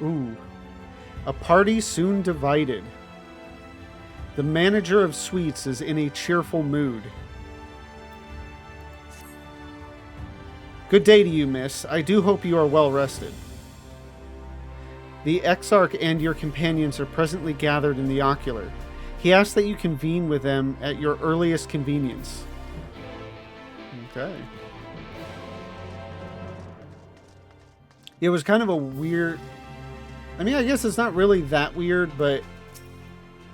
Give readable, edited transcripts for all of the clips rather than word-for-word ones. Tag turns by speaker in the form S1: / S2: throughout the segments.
S1: Ooh. A party soon divided. The manager of suites is in a cheerful mood. Good day to you, miss. I do hope you are well rested. The Exarch and your companions are presently gathered in the ocular. He asks that you convene with them at your earliest convenience. Okay. It was kind of a weird... I mean, I guess it's not really that weird, but...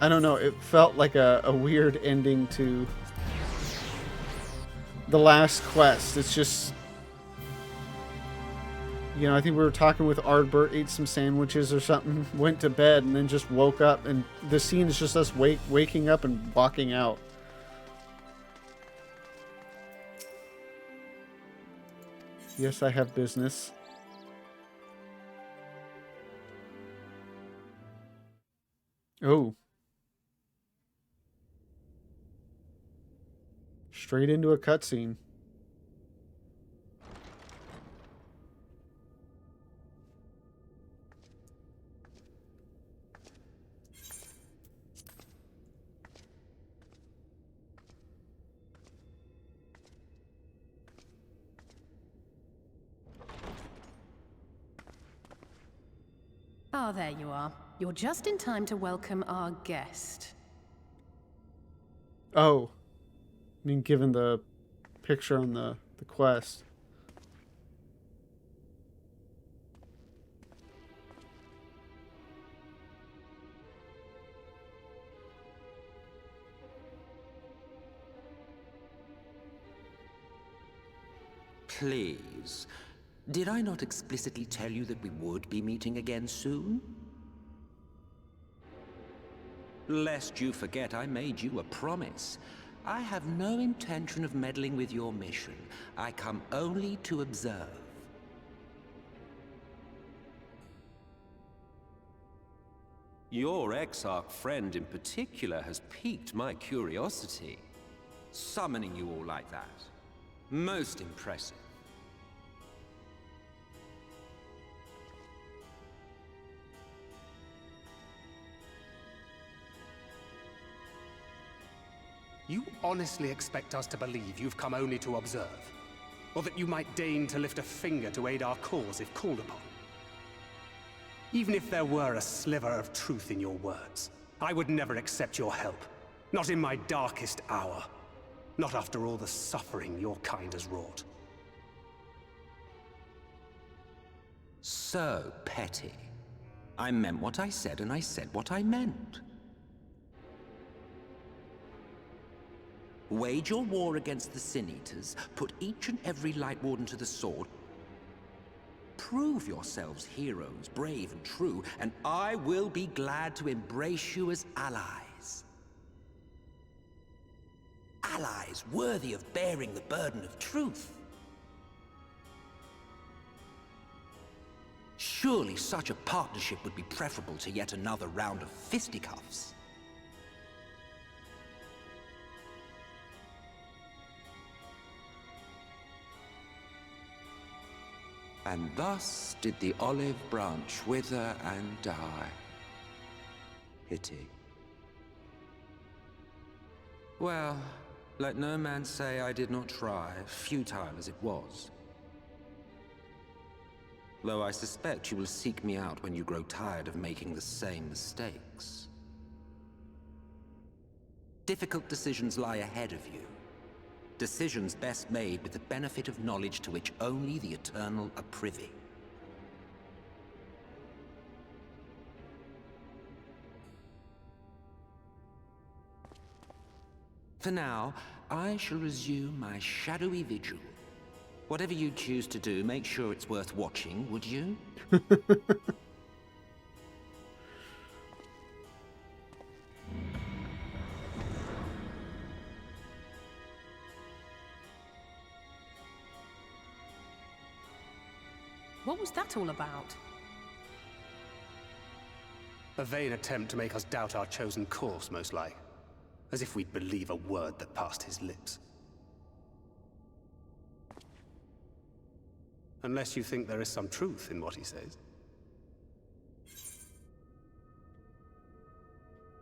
S1: I don't know. It felt like a weird ending to the last quest. It's just... You know, I think we were talking with Ardbert, ate some sandwiches or something, went to bed, and then just woke up. And the scene is just us waking up and walking out. Yes, I have business. Oh. Straight into a cutscene.
S2: Ah, there you are. You're just in time to welcome our guest.
S1: Oh. I mean, given the picture on the quest.
S3: Please. Did I not explicitly tell you that we would be meeting again soon? Lest you forget, I made you a promise. I have no intention of meddling with your mission. I come only to observe. Your Exarch friend in particular has piqued my curiosity. Summoning you all like that. Most impressive.
S4: You honestly expect us to believe you've come only to observe? Or that you might deign to lift a finger to aid our cause if called upon? Even if there were a sliver of truth in your words, I would never accept your help. Not in my darkest hour. Not after all the suffering your kind has wrought.
S3: So petty. I meant what I said, and I said what I meant. Wage your war against the Sin Eaters, put each and every Light Warden to the sword, prove yourselves heroes, brave and true, and I will be glad to embrace you as allies. Allies worthy of bearing the burden of truth. Surely such a partnership would be preferable to yet another round of fisticuffs. And thus did the olive branch wither and die. Pity. Well, let no man say I did not try, futile as it was. Though I suspect you will seek me out when you grow tired of making the same mistakes. Difficult decisions lie ahead of you. Decisions best made with the benefit of knowledge to which only the Eternal are privy. For now, I shall resume my shadowy vigil. Whatever you choose to do, make sure it's worth watching, would you?
S2: What was that all about?
S4: A vain attempt to make us doubt our chosen course, most like. As if we'd believe a word that passed his lips. Unless you think there is some truth in what he says.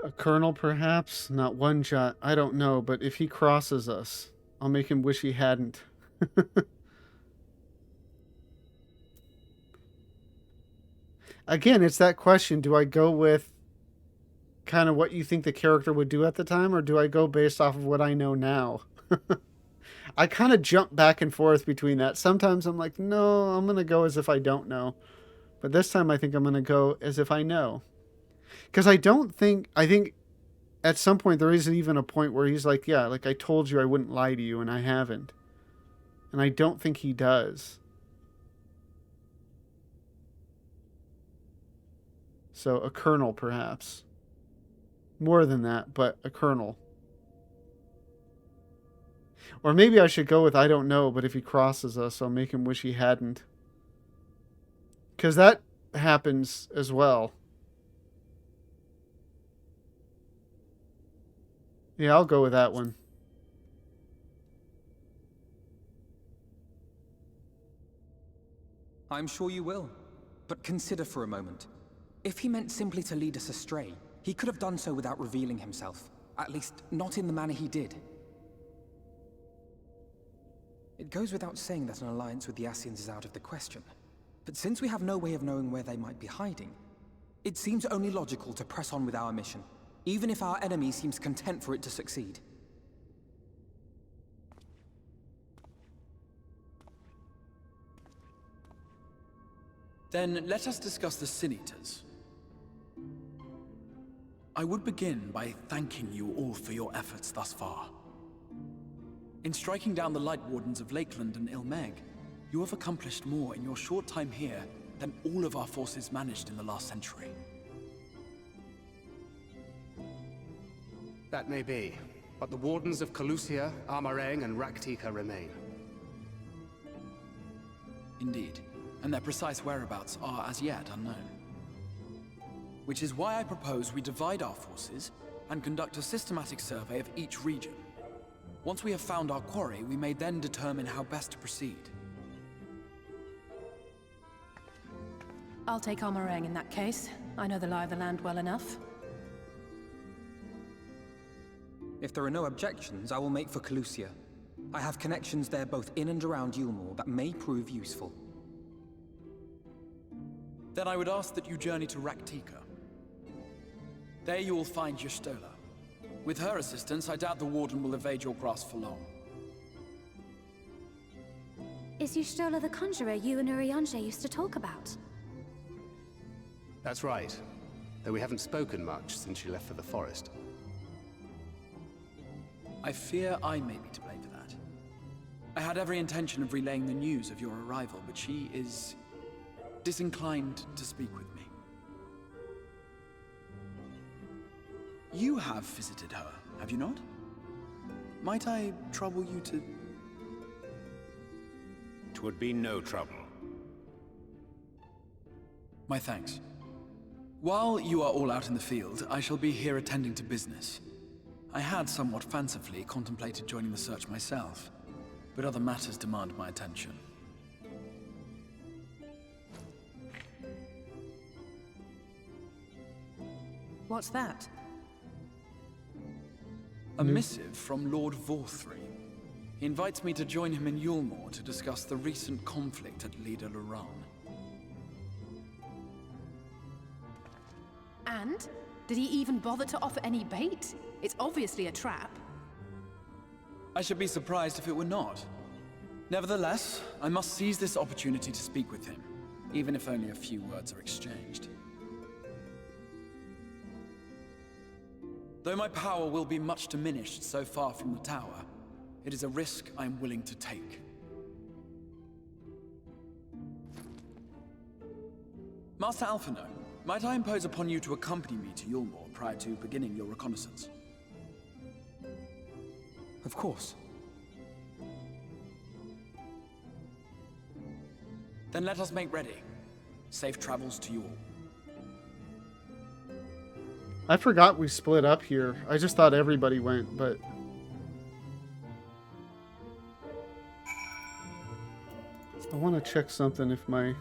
S1: A colonel, perhaps? Not one jot. I don't know, but if he crosses us, I'll make him wish he hadn't. Again, it's that question. Do I go with kind of what you think the character would do at the time, or do I go based off of what I know now? I kind of jump back and forth between that. Sometimes I'm like, no, I'm going to go as if I don't know. But this time I think I'm going to go as if I know. Because I think at some point there isn't even a point where he's like, yeah, like I told you I wouldn't lie to you, and I haven't. And I don't think he does. So a colonel, perhaps. More than that, but a colonel. Or maybe I should go with I don't know, but if he crosses us, I'll make him wish he hadn't. Because that happens as well. Yeah, I'll go with that one.
S5: I'm sure you will. But consider for a moment. If he meant simply to lead us astray, he could have done so without revealing himself. At least, not in the manner he did. It goes without saying that an alliance with the Ascians is out of the question. But since we have no way of knowing where they might be hiding, it seems only logical to press on with our mission, even if our enemy seems content for it to succeed.
S6: Then let us discuss the Sin Eaters. I would begin by thanking you all for your efforts thus far. In striking down the Light Wardens of Lakeland and Ilmeg, you have accomplished more in your short time here than all of our forces managed in the last century.
S4: That may be, but the Wardens of Calusia, Amareng, and Raktika remain.
S6: Indeed, and their precise whereabouts are as yet unknown. Which is why I propose we divide our forces and conduct a systematic survey of each region. Once we have found our quarry, we may then determine how best to proceed.
S2: I'll take Amareng in that case. I know the lie of the land well enough.
S5: If there are no objections, I will make for Calusia. I have connections there both in and around Yulmore that may prove useful.
S6: Then I would ask that you journey to Raktika. There you will find Y'shtola. With her assistance, I doubt the Warden will evade your grasp for long.
S7: Is Y'shtola the conjurer you and Urianger used to talk about?
S4: That's right, though we haven't spoken much since she left for the forest.
S6: I fear I may be to blame for that. I had every intention of relaying the news of your arrival, but she is disinclined to speak with me. You have visited her, have you not? Might I trouble you to...
S8: 'Twould be no trouble.
S6: My thanks. While you are all out in the field, I shall be here attending to business. I had somewhat fancifully contemplated joining the search myself, but other matters demand my attention.
S2: What's that?
S6: A missive from Lord Vorthry. He invites me to join him in Yulmore to discuss the recent conflict at Lida Luran.
S2: And? Did he even bother to offer any bait? It's obviously a trap.
S6: I should be surprised if it were not. Nevertheless, I must seize this opportunity to speak with him, even if only a few words are exchanged. Though my power will be much diminished so far from the tower, it is a risk I am willing to take. Master Alphino, might I impose upon you to accompany me to Yulmore prior to beginning your reconnaissance?
S5: Of course.
S6: Then let us make ready. Safe travels to you all.
S1: I forgot we split up here. I just thought everybody went, but... I want to check something if my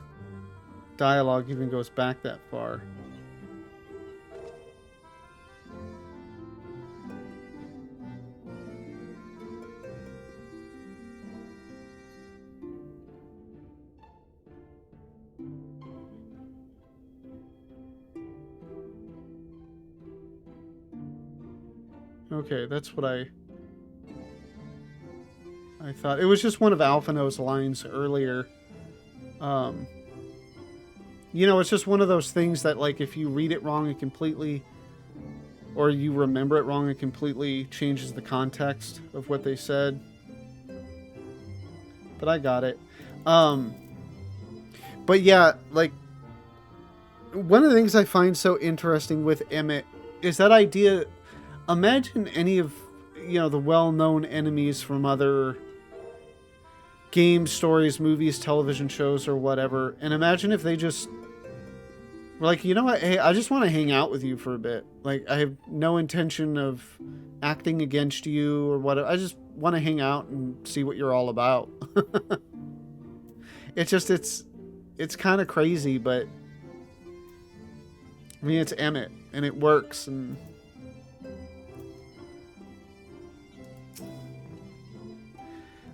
S1: dialogue even goes back that far. Okay, that's what I thought. It was just one of Alphino's lines earlier. You know, it's just one of those things that, like, if you read it wrong, it completely, or you remember it wrong, it completely changes the context of what they said. But I got it. But yeah, like, one of the things I find so interesting with Emmett is that idea. Imagine any of, you know, the well-known enemies from other games, stories, movies, television shows, or whatever, and imagine if they just were like, you know what, hey, I just want to hang out with you for a bit. Like, I have no intention of acting against you or whatever. I just want to hang out and see what you're all about. It's kind of crazy, but I mean, it's Emmett, and it works, and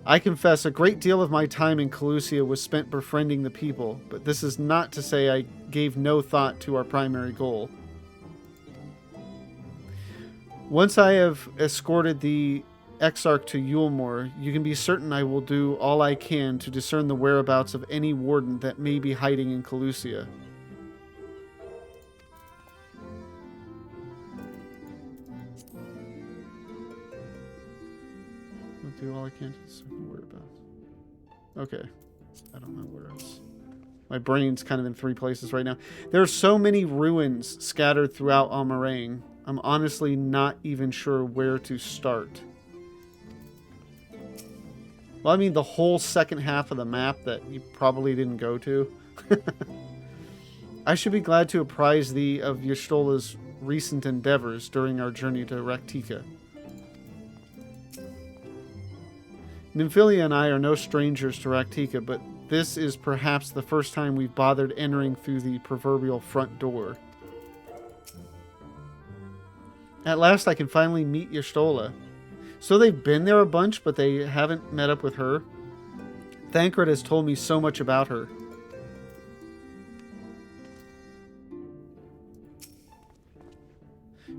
S1: I confess a great deal of my time in Calusia was spent befriending the people, but this is not to say I gave no thought to our primary goal. Once I have escorted the Exarch to Yulmore, you can be certain I will do all I can to discern the whereabouts of any warden that may be hiding in Calusia. Do all I can to discern the whereabouts. Okay. I don't know where else. My brain's kind of in three places right now. There are so many ruins scattered throughout Almarain. I'm honestly not even sure where to start. Well, I mean, the whole second half of the map that you probably didn't go to. I should be glad to apprise thee of Ystola's recent endeavors during our journey to Raktika. Nymphilia and I are no strangers to Raktika, but this is perhaps the first time we've bothered entering through the proverbial front door. At last I can finally meet Y'shtola. So they've been there a bunch, but they haven't met up with her. Thancred has told me so much about her.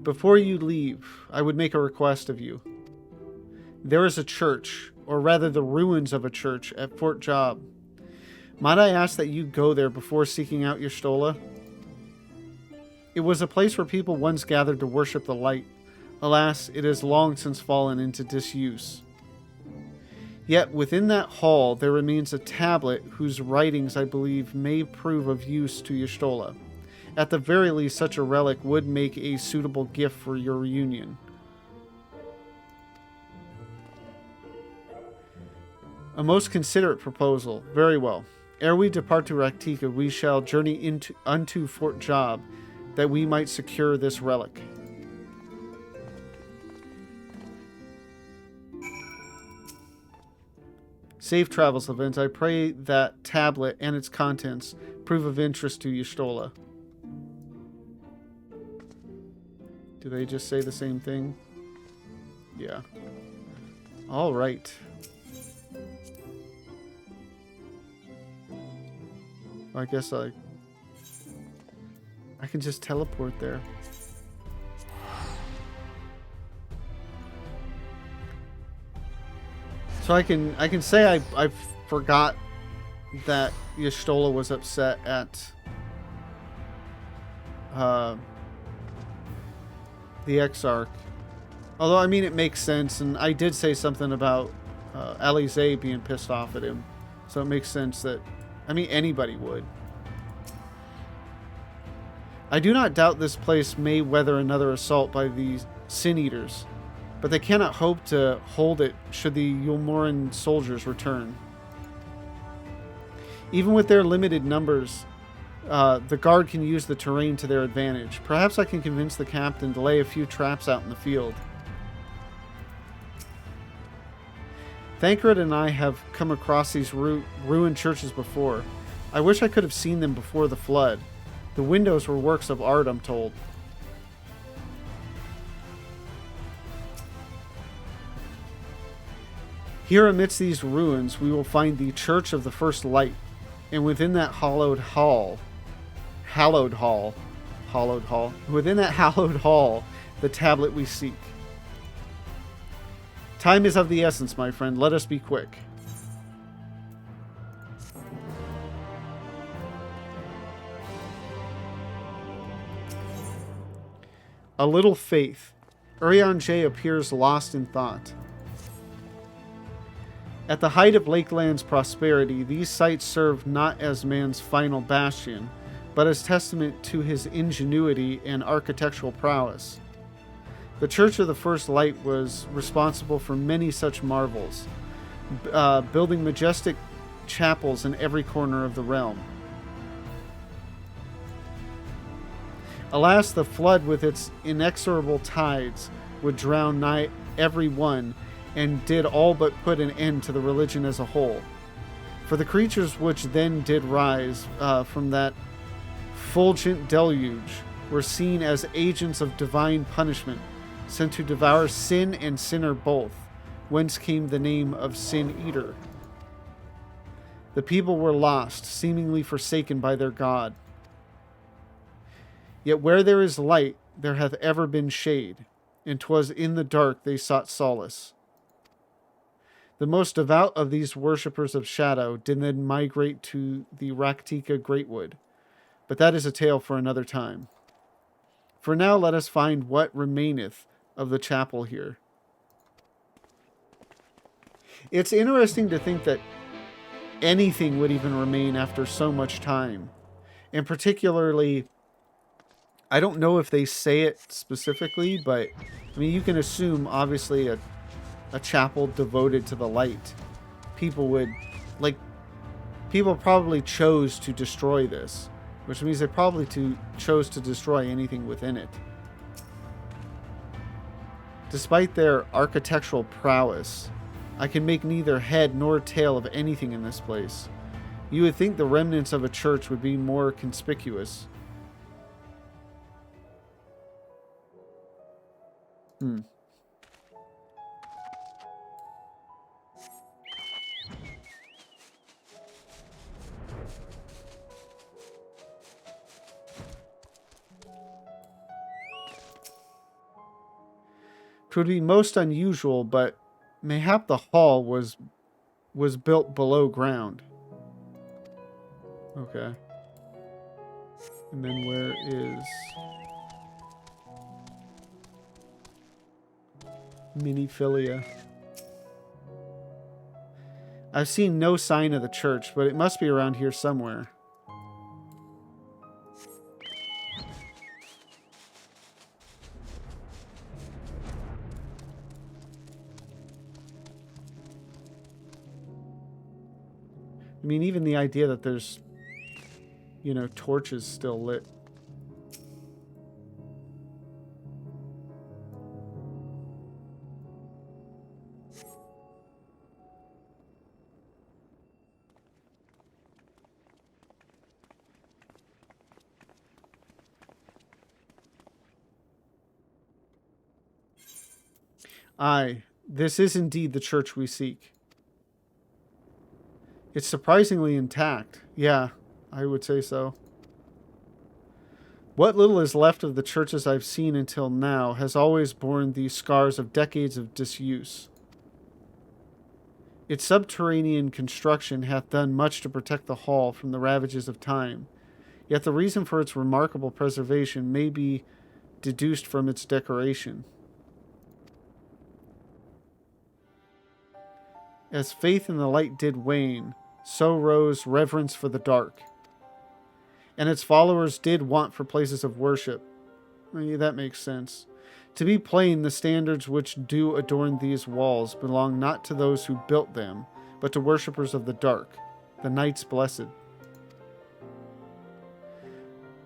S1: Before you leave, I would make a request of you. There is a church, or rather the ruins of a church, at Fort Job. Might I ask that you go there before seeking out Y'shtola? It was a place where people once gathered to worship the light. Alas, it has long since fallen into disuse. Yet within that hall there remains a tablet whose writings I believe may prove of use to Y'shtola. At the very least, such a relic would make a suitable gift for your reunion. A most considerate proposal. Very well. Ere we depart to Raktika, we shall journey unto Fort Job, that we might secure this relic. Safe travels, Levent. I pray that tablet and its contents prove of interest to Y'shtola. Do they just say the same thing? Yeah. All right. I guess I can just teleport there. So I can say I forgot that Y'shtola was upset at the Exarch. Although, I mean, it makes sense, and I did say something about Alize being pissed off at him. So it makes sense that, I mean, anybody would. I do not doubt this place may weather another assault by these Sin Eaters, but they cannot hope to hold it should the Yulmoran soldiers return. Even with their limited numbers, the guard can use the terrain to their advantage. Perhaps I can convince the captain to lay a few traps out in the field. Thancred and I have come across these ruined churches before. I wish I could have seen them before the flood. The windows were works of art, I'm told. Here amidst these ruins we will find the Church of the First Light, and within that hallowed hall, the tablet we seek. Time is of the essence, my friend. Let us be quick. A little faith. Urianger appears lost in thought. At the height of Lakeland's prosperity, these sites served not as man's final bastion, but as testament to his ingenuity and architectural prowess. The Church of the First Light was responsible for many such marvels, building majestic chapels in every corner of the realm. Alas, the flood with its inexorable tides would drown nigh every one, and did all but put an end to the religion as a whole. For the creatures which then did rise from that fulgent deluge were seen as agents of divine punishment, sent to devour sin and sinner both, whence came the name of Sin Eater. The people were lost, seemingly forsaken by their God. Yet where there is light, there hath ever been shade, and 'twas in the dark they sought solace. The most devout of these worshippers of shadow did then migrate to the Raktika Greatwood, but that is a tale for another time. For now let us find what remaineth of the chapel here. It's interesting to think that anything would even remain after so much time. And particularly, I don't know if they say it specifically, but I mean, you can assume, obviously, a chapel devoted to the light. People probably chose to destroy this, which means they probably chose to destroy anything within it. Despite their architectural prowess, I can make neither head nor tail of anything in this place. You would think the remnants of a church would be more conspicuous. Twould be most unusual, but mayhap the hall was built below ground. Okay. And then where is Miniphilia? I've seen no sign of the church, but it must be around here somewhere. I mean, even the idea that there's, torches still lit. Aye, this is indeed the church we seek. It's surprisingly intact. Yeah, I would say so. What little is left of the churches I've seen until now has always borne the scars of decades of disuse. Its subterranean construction hath done much to protect the hall from the ravages of time, yet the reason for its remarkable preservation may be deduced from its decoration. As faith in the light did wane, so rose reverence for the dark. And its followers did want for places of worship. That makes sense. To be plain, the standards which do adorn these walls belong not to those who built them, but to worshippers of the dark, the Knights Blessed,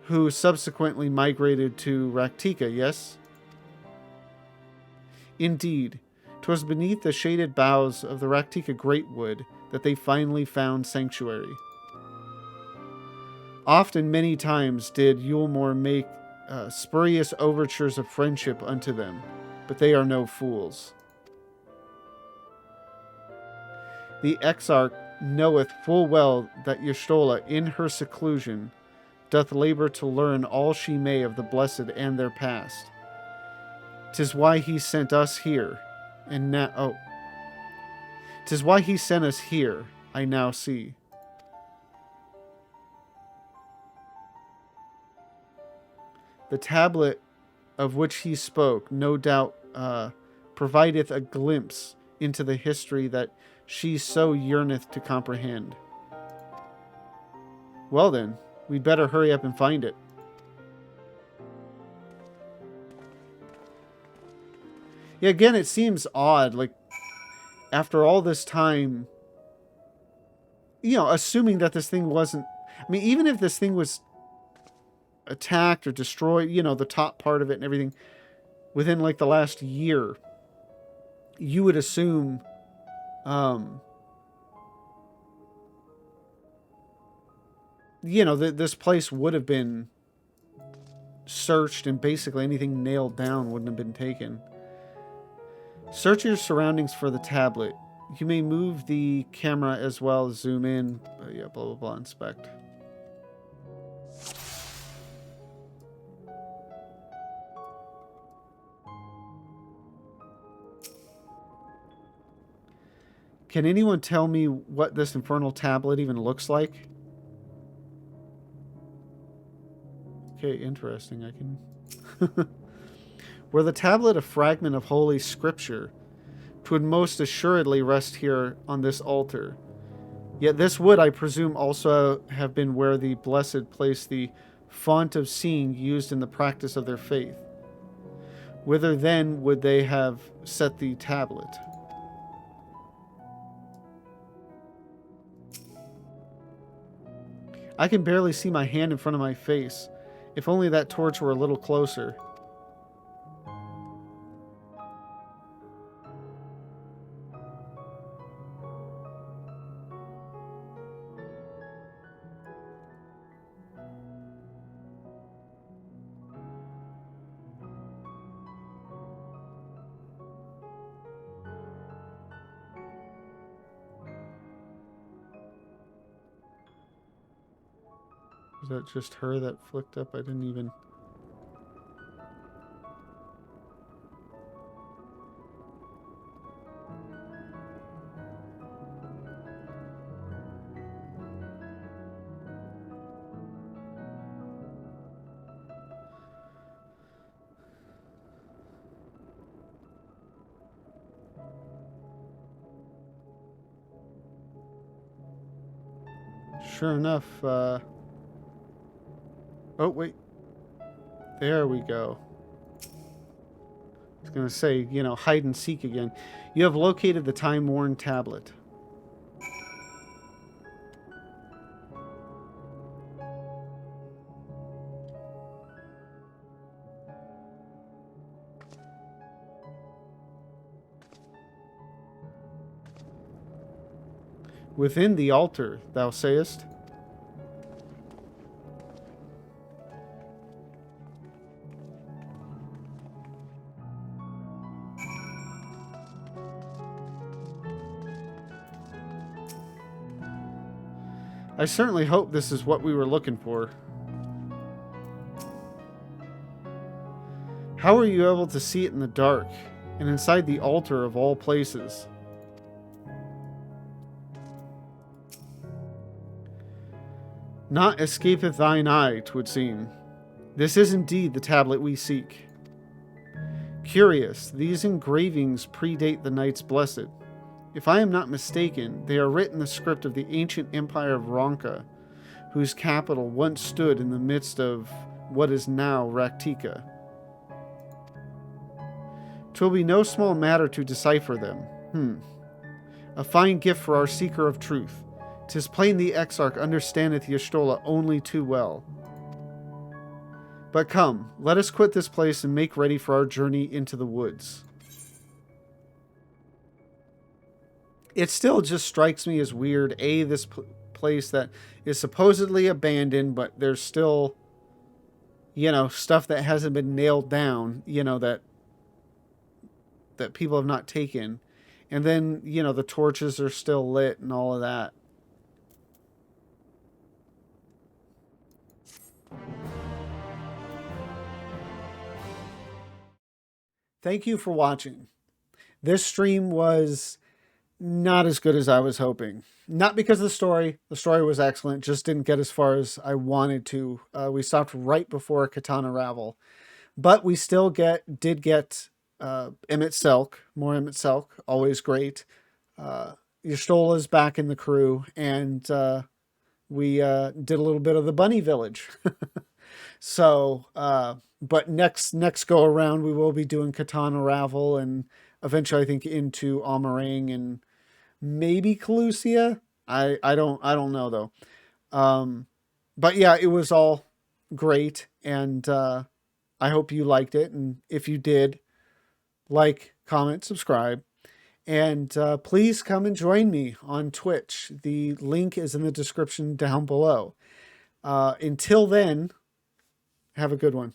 S1: who subsequently migrated to Raktika, yes? Indeed, 'twas beneath the shaded boughs of the Raktika Greatwood that they finally found sanctuary. Often, many times, did Yulmore make spurious overtures of friendship unto them, but they are no fools. The Exarch knoweth full well that Y'shtola, in her seclusion, doth labor to learn all she may of the blessed and their past. 'Tis why he sent us here, and now... Oh, 'Tis why he sent us here, I now see. The tablet of which he spoke, no doubt, provideth a glimpse into the history that she so yearneth to comprehend. Well then, we'd better hurry up and find it. Yeah, again, it seems odd, like, after all this time, you know, assuming that this thing wasn't... I mean, even if this thing was attacked or destroyed, you know, the top part of it and everything, within, like, the last year, you would assume, you know, this place would have been searched and basically anything nailed down wouldn't have been taken. Search your surroundings for the tablet. You may move the camera as well as zoom in. Yeah, blah, blah, blah, inspect. Can anyone tell me what this infernal tablet even looks like? Okay, interesting. I can... Were the tablet a fragment of holy scripture, 'twould most assuredly rest here on this altar. Yet this would, I presume, also have been where the blessed placed the font of seeing used in the practice of their faith. Whither then would they have set the tablet? I can barely see my hand in front of my face. If only that torch were a little closer. Was that just her that flicked up? I didn't even... Sure enough, oh, wait. There we go. I was going to say, you know, hide and seek again. You have located the time-worn tablet. Within the altar, thou sayest? I certainly hope this is what we were looking for. How are you able to see it in the dark, and inside the altar of all places? Naught escapeth thine eye, 'twould seem. This is indeed the tablet we seek. Curious, these engravings predate the Knights Blessed. If I am not mistaken, they are written in the script of the ancient empire of Ronka, whose capital once stood in the midst of what is now Raktika. 'Twill be no small matter to decipher them. A fine gift for our seeker of truth. 'Tis plain the Exarch understandeth Y'shtola only too well. But come, let us quit this place and make ready for our journey into the woods. It still just strikes me as weird, this place that is supposedly abandoned, but there's still, you know, stuff that hasn't been nailed down, you know, that people have not taken. And then, you know, the torches are still lit and all of that. Thank you for watching. This stream was not as good as I was hoping. Not because of the story. The story was excellent. Just didn't get as far as I wanted to. We stopped right before Katana Ravel. But we still did get Emmett Selk. More Emmett Selk. Always great. Ystola's back in the crew. And we did a little bit of the Bunny Village. So, but next go around, we will be doing Katana Ravel, and eventually I think into Amarang and maybe Calusia. I don't know though. But yeah, it was all great, and I hope you liked it. And if you did, like, comment, subscribe, and please come and join me on Twitch. The link is in the description down below. Until then, have a good one.